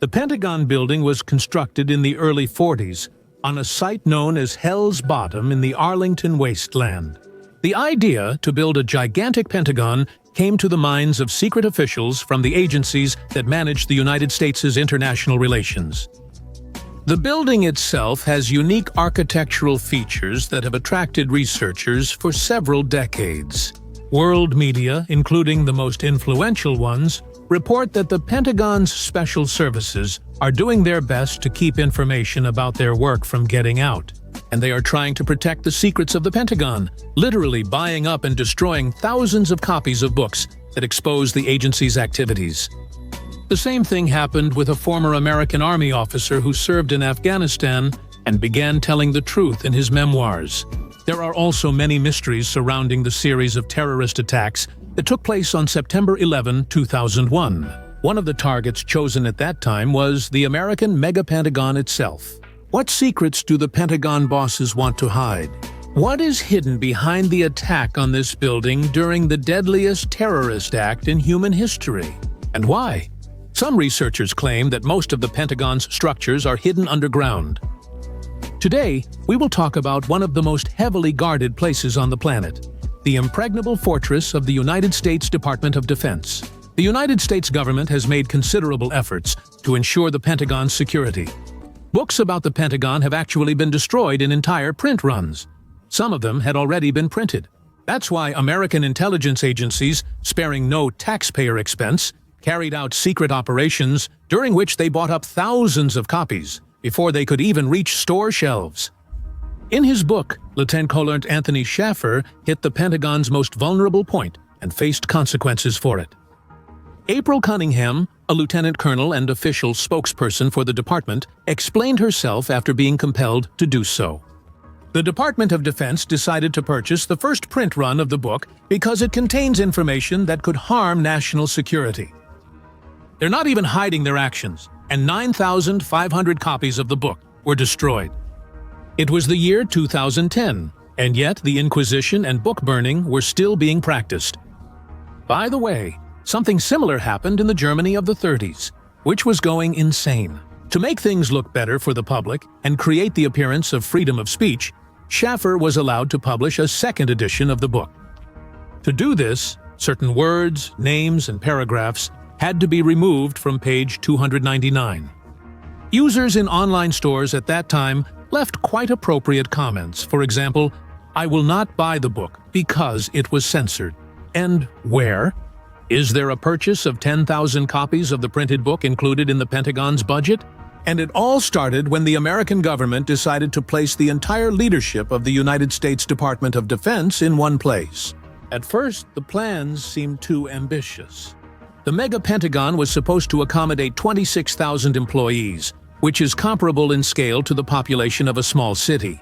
The Pentagon building was constructed in the early 40s on a site known as Hell's Bottom in the Arlington wasteland. The idea to build a gigantic Pentagon came to the minds of secret officials from the agencies that managed the United States' international relations. The building itself has unique architectural features that have attracted researchers for several decades. World media, including the most influential ones, report that the Pentagon's special services are doing their best to keep information about their work from getting out. And they are trying to protect the secrets of the Pentagon, literally buying up and destroying thousands of copies of books that expose the agency's activities. The same thing happened with a former American Army officer who served in Afghanistan and began telling the truth in his memoirs. There are also many mysteries surrounding the series of terrorist attacks that took place on September 11, 2001. One of the targets chosen at that time was the American mega-Pentagon itself. What secrets do the Pentagon bosses want to hide? What is hidden behind the attack on this building during the deadliest terrorist act in human history? And why? Some researchers claim that most of the Pentagon's structures are hidden underground. Today, we will talk about one of the most heavily guarded places on the planet, the impregnable fortress of the United States Department of Defense. The United States government has made considerable efforts to ensure the Pentagon's security. Books about the Pentagon have actually been destroyed in entire print runs. Some of them had already been printed. That's why American intelligence agencies, sparing no taxpayer expense, carried out secret operations during which they bought up thousands of copies before they could even reach store shelves. In his book, Lieutenant Colonel Anthony Shaffer hit the Pentagon's most vulnerable point and faced consequences for it. April Cunningham, a lieutenant colonel and official spokesperson for the department, explained herself after being compelled to do so. The Department of Defense decided to purchase the first print run of the book because it contains information that could harm national security. They're not even hiding their actions, and 9,500 copies of the book were destroyed. It was the year 2010, and yet the Inquisition and book burning were still being practiced. By the way, something similar happened in the Germany of the 30s, which was going insane. To make things look better for the public and create the appearance of freedom of speech, Shaffer was allowed to publish a second edition of the book. To do this, certain words, names, and paragraphs had to be removed from page 299. Users in online stores at that time left quite appropriate comments. For example, "I will not buy the book because it was censored." And where? Is there a purchase of 10,000 copies of the printed book included in the Pentagon's budget? And it all started when the American government decided to place the entire leadership of the United States Department of Defense in one place. At first, the plans seemed too ambitious. The mega-Pentagon was supposed to accommodate 26,000 employees, which is comparable in scale to the population of a small city.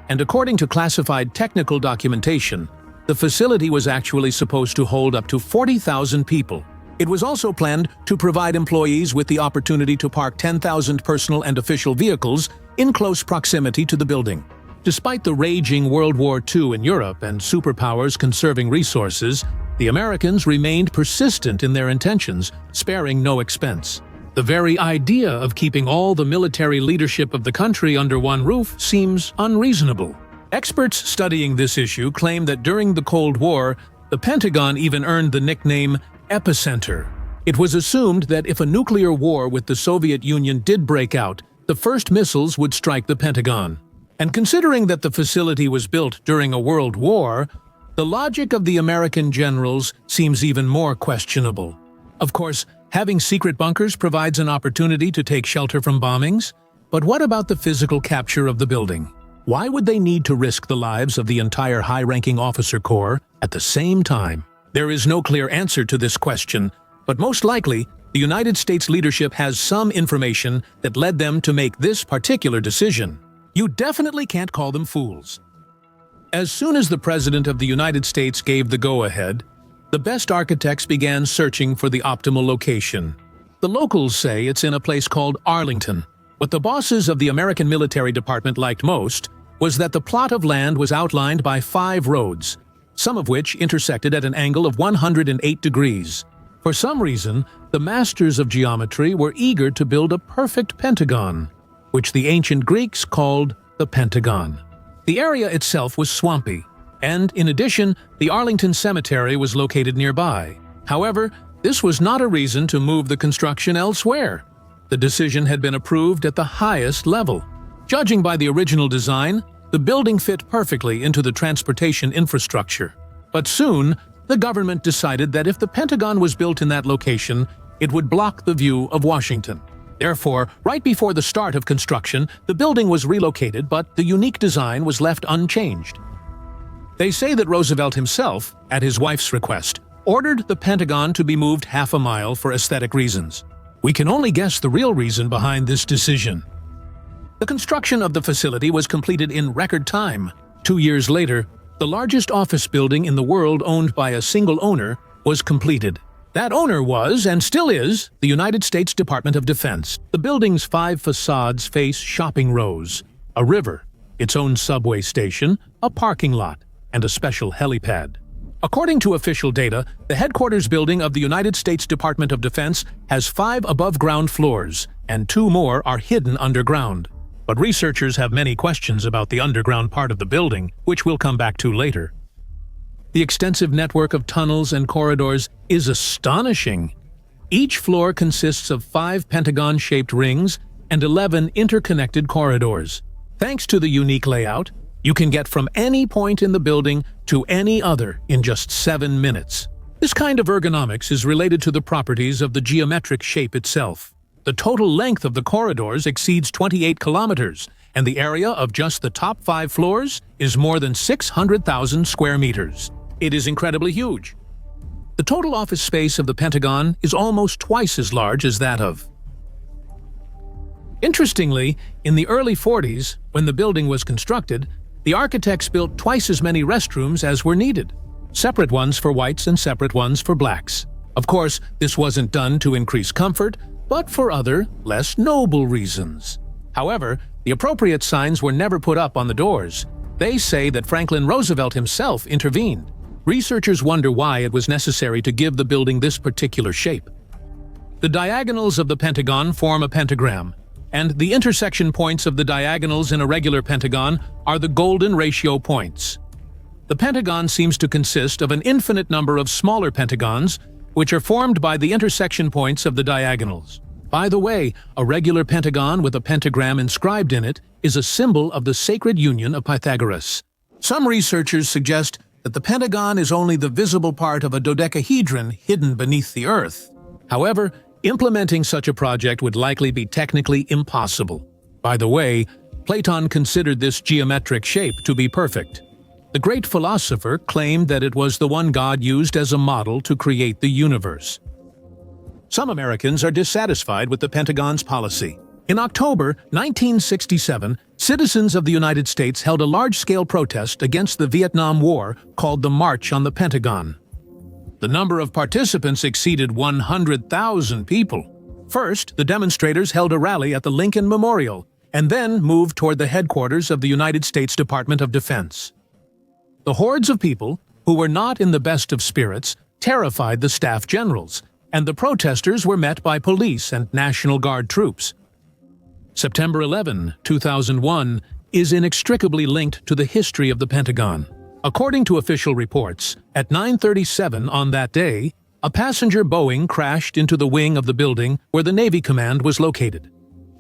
And according to classified technical documentation, the facility was actually supposed to hold up to 40,000 people. It was also planned to provide employees with the opportunity to park 10,000 personal and official vehicles in close proximity to the building. Despite the raging World War II in Europe and superpowers conserving resources, the Americans remained persistent in their intentions, sparing no expense. The very idea of keeping all the military leadership of the country under one roof seems unreasonable. Experts studying this issue claim that during the Cold War, the Pentagon even earned the nickname epicenter. It was assumed that if a nuclear war with the Soviet Union did break out, the first missiles would strike the Pentagon. And considering that the facility was built during a world war, the logic of the American generals seems even more questionable. Of course, having secret bunkers provides an opportunity to take shelter from bombings, but what about the physical capture of the building? Why would they need to risk the lives of the entire high-ranking officer corps at the same time? There is no clear answer to this question, but most likely, the United States leadership has some information that led them to make this particular decision. You definitely can't call them fools. As soon as the President of the United States gave the go-ahead, the best architects began searching for the optimal location. The locals say it's in a place called Arlington. What the bosses of the American military department liked most was that the plot of land was outlined by 5 roads, some of which intersected at an angle of 108 degrees. For some reason, the masters of geometry were eager to build a perfect pentagon, which the ancient Greeks called the Pentagon. The area itself was swampy, and in addition, the Arlington Cemetery was located nearby. However, this was not a reason to move the construction elsewhere. The decision had been approved at the highest level. Judging by the original design, the building fit perfectly into the transportation infrastructure. But soon, the government decided that if the Pentagon was built in that location, it would block the view of Washington. Therefore, right before the start of construction, the building was relocated, but the unique design was left unchanged. They say that Roosevelt himself, at his wife's request, ordered the Pentagon to be moved half a mile for aesthetic reasons. We can only guess the real reason behind this decision. The construction of the facility was completed in record time. 2 years later, the largest office building in the world owned by a single owner was completed. That owner was, and still is, the United States Department of Defense. The building's 5 facades face shopping rows, a river, its own subway station, a parking lot, and a special helipad. According to official data, the headquarters building of the United States Department of Defense has 5 above-ground floors, and 2 more are hidden underground. But researchers have many questions about the underground part of the building, which we'll come back to later. The extensive network of tunnels and corridors is astonishing. Each floor consists of 5 pentagon-shaped rings and 11 interconnected corridors. Thanks to the unique layout, you can get from any point in the building to any other in just 7 minutes. This kind of ergonomics is related to the properties of the geometric shape itself. The total length of the corridors exceeds 28 kilometers, and the area of just the top 5 floors is more than 600,000 square meters. It is incredibly huge. The total office space of the Pentagon is almost twice as large as that of. Interestingly, in the early 40s, when the building was constructed, the architects built twice as many restrooms as were needed, separate ones for whites and separate ones for blacks. Of course, this wasn't done to increase comfort, but for other, less noble reasons. However, the appropriate signs were never put up on the doors. They say that Franklin Roosevelt himself intervened. Researchers wonder why it was necessary to give the building this particular shape. The diagonals of the Pentagon form a pentagram, and the intersection points of the diagonals in a regular pentagon are the golden ratio points. The Pentagon seems to consist of an infinite number of smaller pentagons, which are formed by the intersection points of the diagonals. By the way, a regular pentagon with a pentagram inscribed in it is a symbol of the sacred union of Pythagoras. Some researchers suggest that the Pentagon is only the visible part of a dodecahedron hidden beneath the Earth. However, implementing such a project would likely be technically impossible. By the way, Platon considered this geometric shape to be perfect. The great philosopher claimed that it was the one God used as a model to create the universe. Some Americans are dissatisfied with the Pentagon's policy. In October 1967, citizens of the United States held a large-scale protest against the Vietnam War called the March on the Pentagon. The number of participants exceeded 100,000 people. First, the demonstrators held a rally at the Lincoln Memorial and then moved toward the headquarters of the United States Department of Defense. The hordes of people, who were not in the best of spirits, terrified the staff generals, and the protesters were met by police and National Guard troops. September 11, 2001, is inextricably linked to the history of the Pentagon. According to official reports, at 9:37 on that day, a passenger Boeing crashed into the wing of the building where the Navy command was located.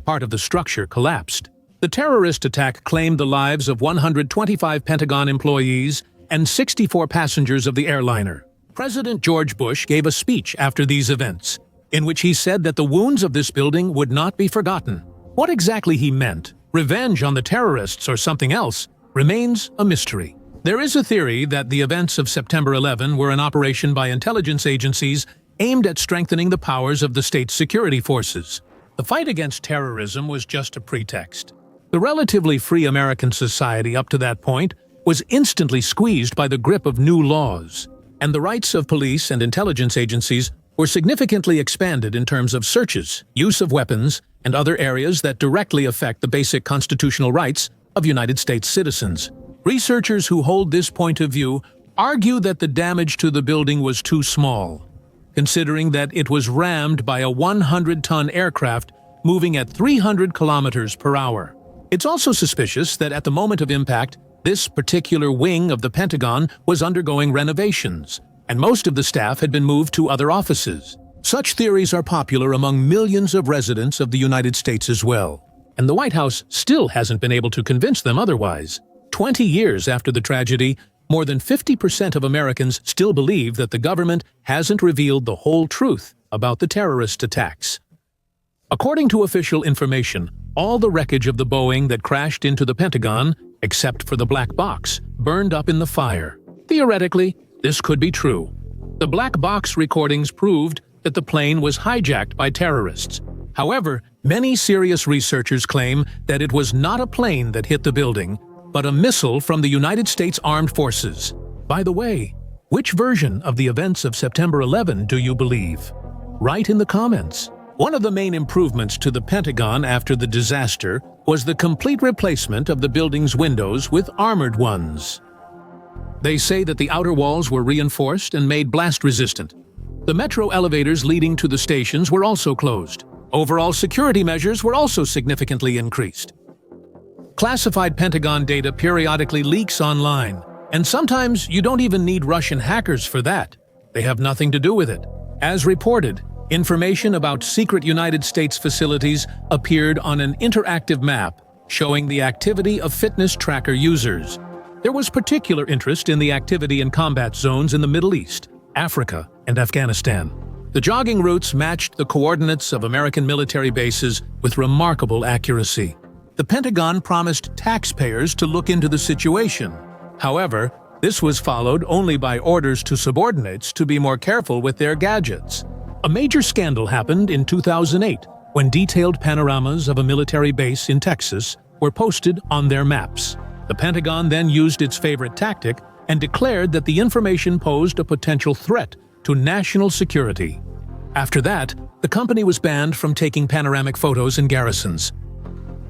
Part of the structure collapsed. The terrorist attack claimed the lives of 125 Pentagon employees and 64 passengers of the airliner. President George Bush gave a speech after these events, in which he said that the wounds of this building would not be forgotten. What exactly he meant, revenge on the terrorists or something else, remains a mystery. There is a theory that the events of September 11 were an operation by intelligence agencies aimed at strengthening the powers of the state's security forces. The fight against terrorism was just a pretext. The relatively free American society up to that point was instantly squeezed by the grip of new laws, and the rights of police and intelligence agencies were significantly expanded in terms of searches, use of weapons, and other areas that directly affect the basic constitutional rights of United States citizens. Researchers who hold this point of view argue that the damage to the building was too small. considering that it was rammed by a 100-ton aircraft moving at 300 kilometers per hour. It's also suspicious that at the moment of impact, this particular wing of the Pentagon was undergoing renovations, and most of the staff had been moved to other offices. Such theories are popular among millions of residents of the United States as well, and the White House still hasn't been able to convince them otherwise. 20 years after the tragedy, more than 50% of Americans still believe that the government hasn't revealed the whole truth about the terrorist attacks. According to official information, all the wreckage of the Boeing that crashed into the Pentagon, except for the black box, burned up in the fire. Theoretically, this could be true. The black box recordings proved that the plane was hijacked by terrorists. However, many serious researchers claim that it was not a plane that hit the building, but a missile from the United States Armed Forces. By the way, which version of the events of September 11 do you believe? Write in the comments. One of the main improvements to the Pentagon after the disaster was the complete replacement of the building's windows with armored ones. They say that the outer walls were reinforced and made blast-resistant. The metro elevators leading to the stations were also closed. Overall security measures were also significantly increased. Classified Pentagon data periodically leaks online, and sometimes you don't even need Russian hackers for that. They have nothing to do with it. As reported, information about secret United States facilities appeared on an interactive map showing the activity of fitness tracker users. There was particular interest in the activity in combat zones in the Middle East, Africa, and Afghanistan. The jogging routes matched the coordinates of American military bases with remarkable accuracy. The Pentagon promised taxpayers to look into the situation. However, this was followed only by orders to subordinates to be more careful with their gadgets. A major scandal happened in 2008 when detailed panoramas of a military base in Texas were posted on their maps. The Pentagon then used its favorite tactic and declared that the information posed a potential threat to national security. After that, the company was banned from taking panoramic photos in garrisons.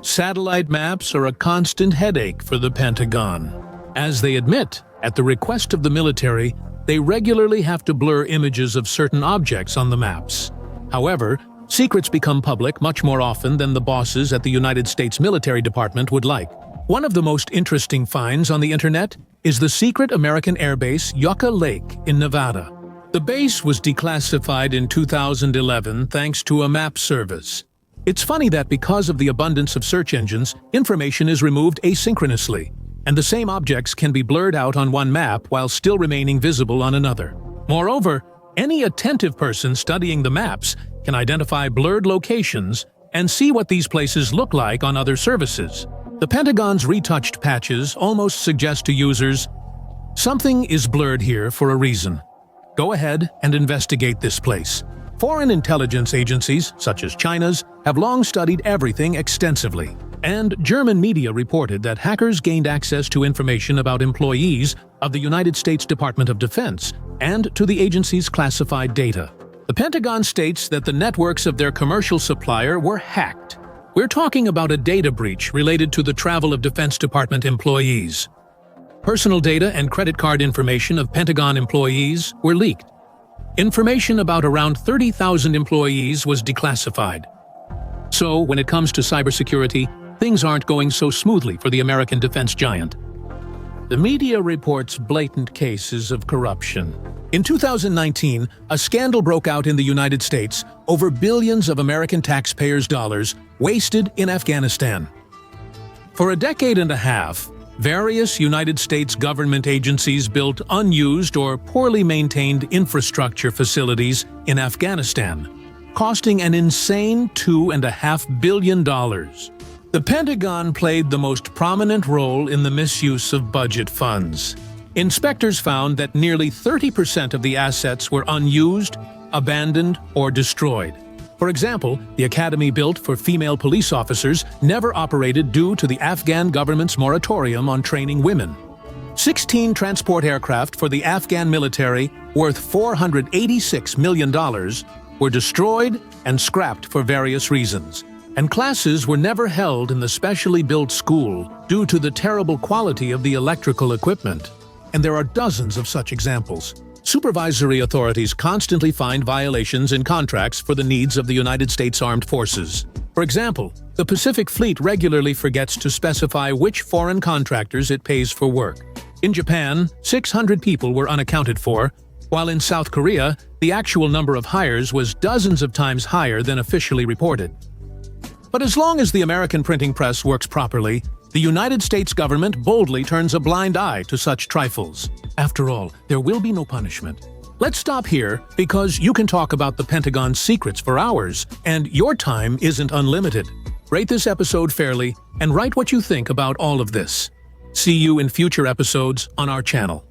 Satellite maps are a constant headache for the Pentagon. As they admit, at the request of the military, they regularly have to blur images of certain objects on the maps. However, secrets become public much more often than the bosses at the United States Military Department would like. One of the most interesting finds on the internet is the secret American airbase Yucca Lake in Nevada. The base was declassified in 2011 thanks to a map service. It's funny that because of the abundance of search engines, information is removed asynchronously, and the same objects can be blurred out on one map while still remaining visible on another. Moreover, any attentive person studying the maps can identify blurred locations and see what these places look like on other services. The Pentagon's retouched patches almost suggest to users, something is blurred here for a reason. Go ahead and investigate this place. Foreign intelligence agencies, such as China's, have long studied everything extensively. And German media reported that hackers gained access to information about employees of the United States Department of Defense and to the agency's classified data. The Pentagon states that the networks of their commercial supplier were hacked. We're talking about a data breach related to the travel of Defense Department employees. Personal data and credit card information of Pentagon employees were leaked. Information about around 30,000 employees was declassified. So, when it comes to cybersecurity, things aren't going so smoothly for the American defense giant. The media reports blatant cases of corruption. In 2019, a scandal broke out in the United States over billions of American taxpayers' dollars wasted in Afghanistan. For a decade and a half, various United States government agencies built unused or poorly maintained infrastructure facilities in Afghanistan, costing an insane $2.5 billion. The Pentagon played the most prominent role in the misuse of budget funds. Inspectors found that nearly 30% of the assets were unused, abandoned, or destroyed. For example, the academy built for female police officers never operated due to the Afghan government's moratorium on training women. 16 transport aircraft for the Afghan military, worth $486 million, were destroyed and scrapped for various reasons. And classes were never held in the specially built school due to the terrible quality of the electrical equipment. And there are dozens of such examples. Supervisory authorities constantly find violations in contracts for the needs of the United States Armed Forces. For example, the Pacific Fleet regularly forgets to specify which foreign contractors it pays for work. In Japan, 600 people were unaccounted for, while in South Korea, the actual number of hires was dozens of times higher than officially reported. But as long as the American printing press works properly, the United States government boldly turns a blind eye to such trifles. After all, there will be no punishment. Let's stop here because you can talk about the Pentagon's secrets for hours, and your time isn't unlimited. Rate this episode fairly and write what you think about all of this. See you in future episodes on our channel.